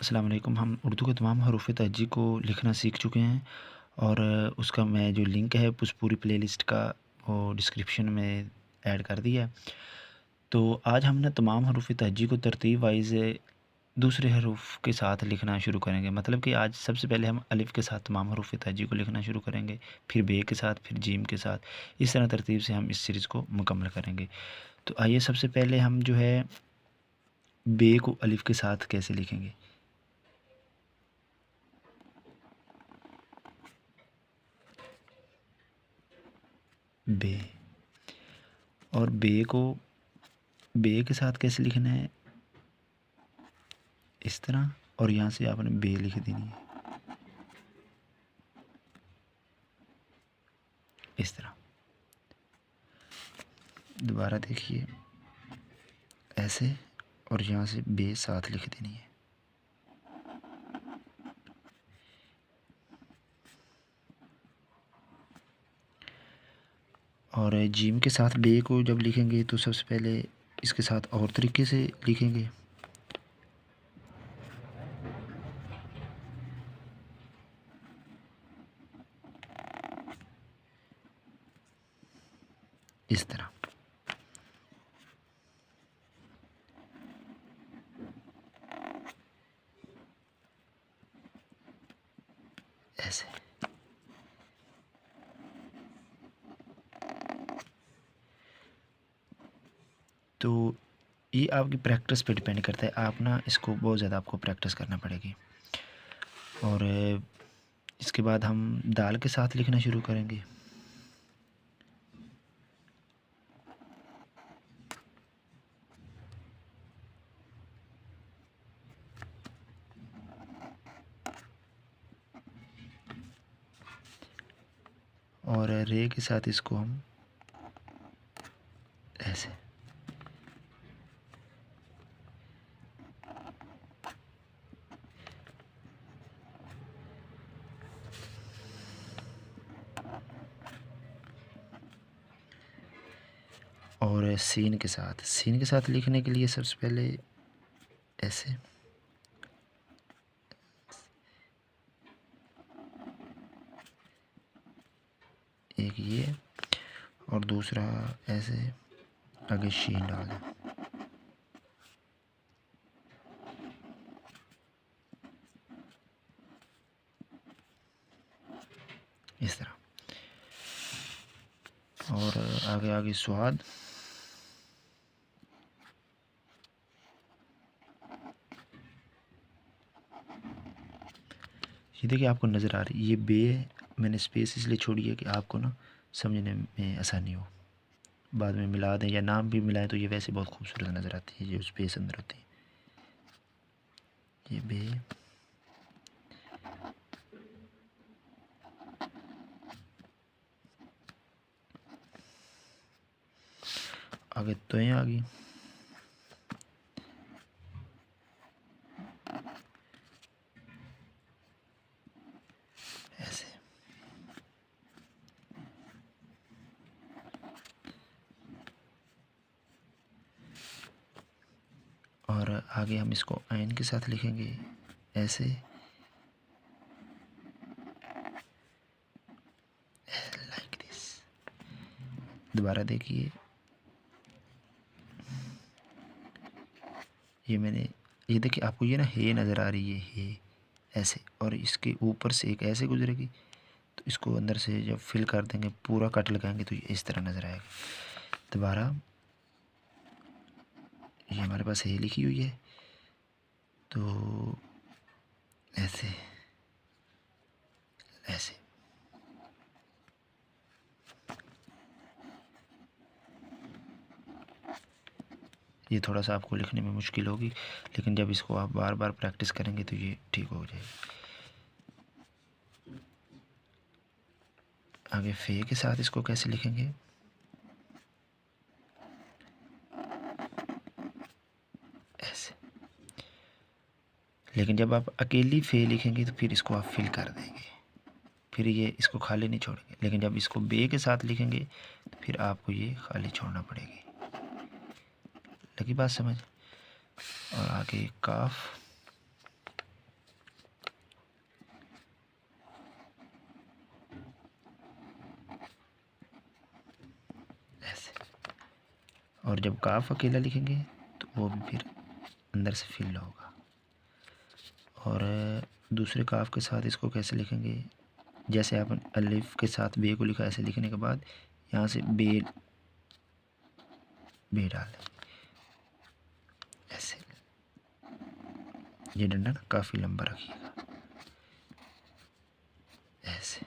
अस्सलाम वालेकुम। हम उर्दू के तमाम हरूफ़ तहज्जी को लिखना सीख चुके हैं और उसका मैं जो लिंक है उस पूरी प्लेलिस्ट का वो डिस्क्रिप्शन में ऐड कर दिया है। तो आज हम ना तमाम हरूफ़ तहज्जी को तरतीब वाइज़ दूसरे हरूफ़ के साथ लिखना शुरू करेंगे। मतलब कि आज सबसे पहले हम अलिफ़ के साथ तमाम हरूफ़ तहज्जी को लिखना शुरू करेंगे, फिर बे के साथ, फिर जीम के साथ। इस तरह तरतीब से हम इस सीरीज़ को मुकम्मल करेंगे। तो आइए सबसे पहले हम जो है बे को अलिफ़ के साथ कैसे लिखेंगे। बे, और बे को बे के साथ कैसे लिखना है, इस तरह, और यहाँ से आपने बे लिख देनी है इस तरह। दोबारा देखिए, ऐसे, और यहाँ से बे साथ लिख देनी है। और जीम के साथ बे को जब लिखेंगे तो सबसे पहले इसके साथ और तरीके से लिखेंगे। इस तरह। ऐसे। तो ये आपकी प्रैक्टिस पे डिपेंड करता है। आप ना इसको बहुत ज़्यादा आपको प्रैक्टिस करना पड़ेगी। और इसके बाद हम दाल के साथ लिखना शुरू करेंगे। और रे के साथ इसको हम ऐसे। और सीन के साथ लिखने के लिए सबसे पहले ऐसे, एक ये, और दूसरा ऐसे आगे शीन डाल दें। इस तरह। और आगे आगे स्वाद। ये देखिए आपको नज़र आ रही है, ये बे मैंने स्पेस इसलिए छोड़ी है कि आपको ना समझने में आसानी हो। बाद में मिला दें या नाम भी मिलाएं तो ये वैसे बहुत खूबसूरत नज़र आती है जो स्पेस अंदर होती है। ये बे, आगे तो आ गई। ऐसे। और आगे हम इसको आइन के साथ लिखेंगे ऐसे, लाइक दिस। दोबारा देखिए, ये देखिए आपको ये ना हे नज़र आ रही है, हे ऐसे, और इसके ऊपर से एक ऐसे गुजरेगी, तो इसको अंदर से जब फिल कर देंगे, पूरा कट लगाएंगे तो ये इस तरह नज़र आएगा। दोबारा, ये हमारे पास हे लिखी हुई है, तो ऐसे ऐसे। ये थोड़ा सा आपको लिखने में मुश्किल होगी, लेकिन जब इसको आप बार बार प्रैक्टिस करेंगे तो ये ठीक हो जाएगा। आगे फे के साथ इसको कैसे लिखेंगे, ऐसे। लेकिन जब आप अकेली फे लिखेंगे तो फिर इसको आप फिल कर देंगे, फिर ये इसको खाली नहीं छोड़ेंगे। लेकिन जब इसको बे के साथ लिखेंगे तो फिर आपको ये खाली छोड़ना पड़ेगी। लगी बात समझ। और आगे काफ, और जब काफ अकेला लिखेंगे तो वो भी फिर अंदर से फिल होगा। और दूसरे काफ के साथ इसको कैसे लिखेंगे, जैसे अपन अलिफ के साथ बे को लिखा, ऐसे लिखने के बाद यहाँ से बे बे डालें, ऐसे। ये डंडा ना काफ़ी लंबा रखिएगा, ऐसे।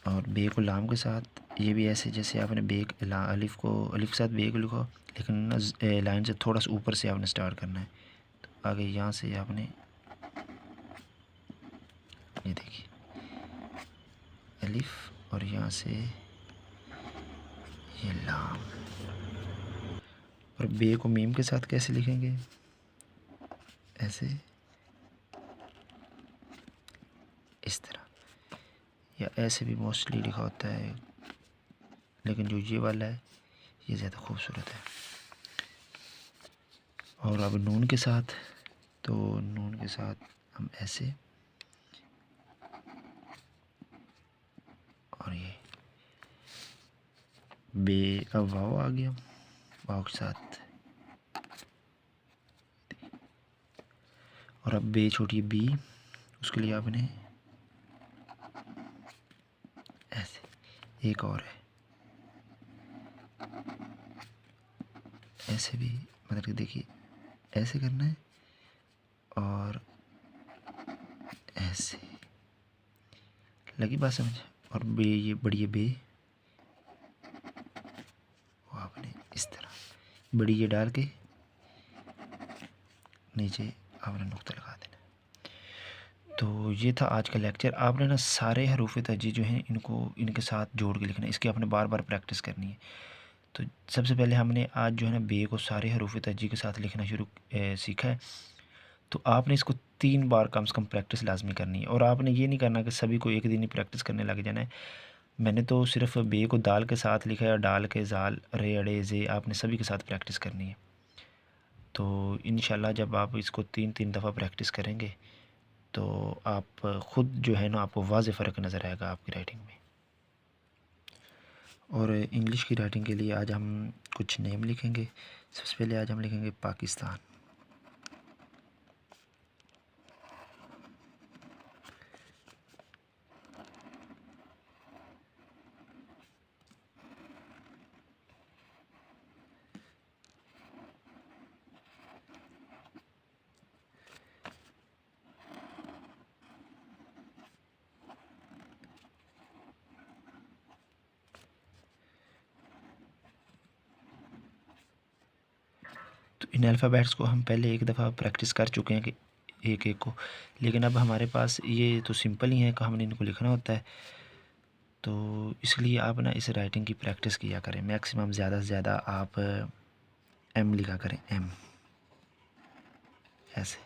और बे को लाम के साथ ये भी ऐसे, जैसे आपने बे अलिफ के साथ बे को लिखो, लेकिन ना लाइन से थोड़ा सा ऊपर से आपने स्टार्ट करना है। तो आगे यहाँ से आपने ये देखिए अलिफ, और यहाँ से ये लाम। और बे को मीम के साथ कैसे लिखेंगे, ऐसे, इस तरह, या ऐसे भी मोस्टली लिखा होता है, लेकिन जो ये वाला है ये ज़्यादा खूबसूरत है। और अब नून के साथ, तो नून के साथ हम ऐसे, और ये बे, अब वाव आ गया, वाव के साथ, और अब बे छोटी बी, उसके लिए आपने ऐसे, एक और है ऐसे भी, मतलब कि देखिए ऐसे करना है और ऐसे, लगी बात समझ। और बे, ये बड़ी बे, वो आपने इस तरह बड़ी ये डाल के नीचे आपने नुक्ता लगा देना। तो ये था आज का लेक्चर। आपने ना सारे हरूफ तहजी जो हैं इनको इनके साथ जोड़ के लिखना है, इसकी आपने बार बार प्रैक्टिस करनी है। तो सबसे पहले हमने आज जो है ना बे को सारे हरूफ तहजी के साथ लिखना सीखा है। तो आपने इसको 3 बार कम से कम प्रैक्टिस लाजमी करनी है। और आपने ये नहीं करना कि सभी को एक दिन ही प्रैक्टिस करने लग जाना है। मैंने तो सिर्फ बे को दाल के साथ लिखा है, और डाल के जाल रे अड़े जे, आपने सभी के साथ प्रैक्टिस करनी है। तो इंशाल्लाह जब आप इसको 3-3 दफ़ा प्रैक्टिस करेंगे तो आप ख़ुद जो है ना, आपको वाज़ेह फ़र्क नज़र आएगा आपकी राइटिंग में। और इंग्लिश की राइटिंग के लिए आज हम कुछ नेम लिखेंगे। सबसे पहले आज हम लिखेंगे पाकिस्तान। तो इन अल्फ़ाबेट्स को हम पहले एक दफ़ा प्रैक्टिस कर चुके हैं कि एक एक को, लेकिन अब हमारे पास ये तो सिंपल ही है कि हमने इनको लिखना होता है। तो इसलिए आप ना इस राइटिंग की प्रैक्टिस किया करें, मैक्सिमम ज़्यादा से ज़्यादा आप एम लिखा करें, एम, ऐसे।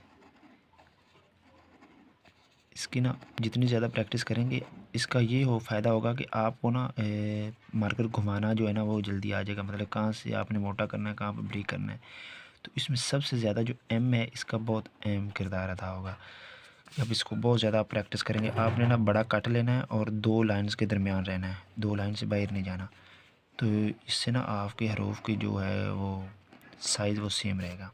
इसकी ना जितनी ज़्यादा प्रैक्टिस करेंगे, इसका ये फ़ायदा होगा कि आपको ना मार्कर घुमाना जो है ना वो जल्दी आ जाएगा, मतलब कहाँ से आपने मोटा करना है, कहाँ पर ब्रेक करना है। तो इसमें सबसे ज़्यादा जो एम है इसका बहुत अहम किरदार अदा होगा। अब इसको बहुत ज़्यादा प्रैक्टिस करेंगे, आपने ना बड़ा कट लेना है और 2 लाइन्स के दरमियान रहना है, 2 लाइन से बाहर नहीं जाना। तो इससे ना आपके हरूफ की जो है वो साइज़ वो सेम रहेगा।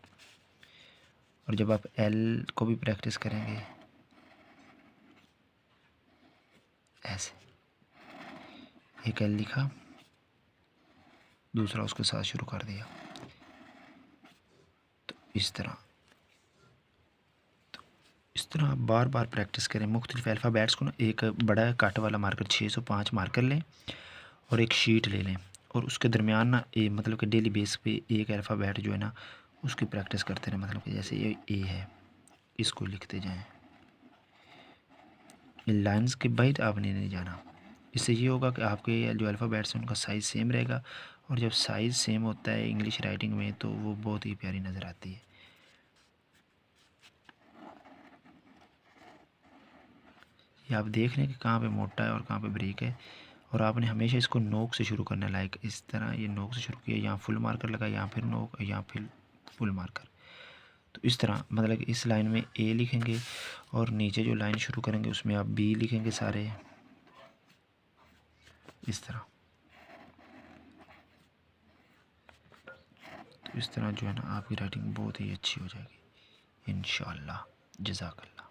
और जब आप एल को भी प्रैक्टिस करेंगे, ऐसे एक एल लिखा, दूसरा उसके साथ शुरू कर दिया, तो इस तरह आप बार बार प्रैक्टिस करें। मुख्तलिफ अल्फ़ाबेट्स को ना एक बड़ा काट वाला मार्कर 605 मार्कर लें और एक शीट ले लें, और उसके दरमियान ना मतलब कि डेली बेस पे एक अल्फ़ाबेट जो है ना उसकी प्रैक्टिस करते रहें। मतलब कि जैसे ये ए है, इसको लिखते जाएं, इन लाइन्स के बाहर आपने नहीं जाना। इससे ये होगा कि आपके जो अल्फ़ाबेट्स हैं उनका साइज़ सेम रहेगा, और जब साइज़ सेम होता है इंग्लिश राइटिंग में तो वो बहुत ही प्यारी नज़र आती है। ये आप देख रहे हैं कि कहाँ पे मोटा है और कहाँ पे ब्रेक है। और आपने हमेशा इसको नोक से शुरू करना है, लाइक इस तरह ये नोक से शुरू किया, यहाँ फुल मार्कर लगा, यहाँ फिर नोक, यहाँ फिर फुल मार्कर। तो इस तरह मतलब कि इस लाइन में ए लिखेंगे और नीचे जो लाइन शुरू करेंगे उसमें आप बी लिखेंगे सारे, इस तरह। तो इस तरह जो है ना आपकी राइटिंग बहुत ही अच्छी हो जाएगी इंशाअल्लाह। जज़ाकल्लाह।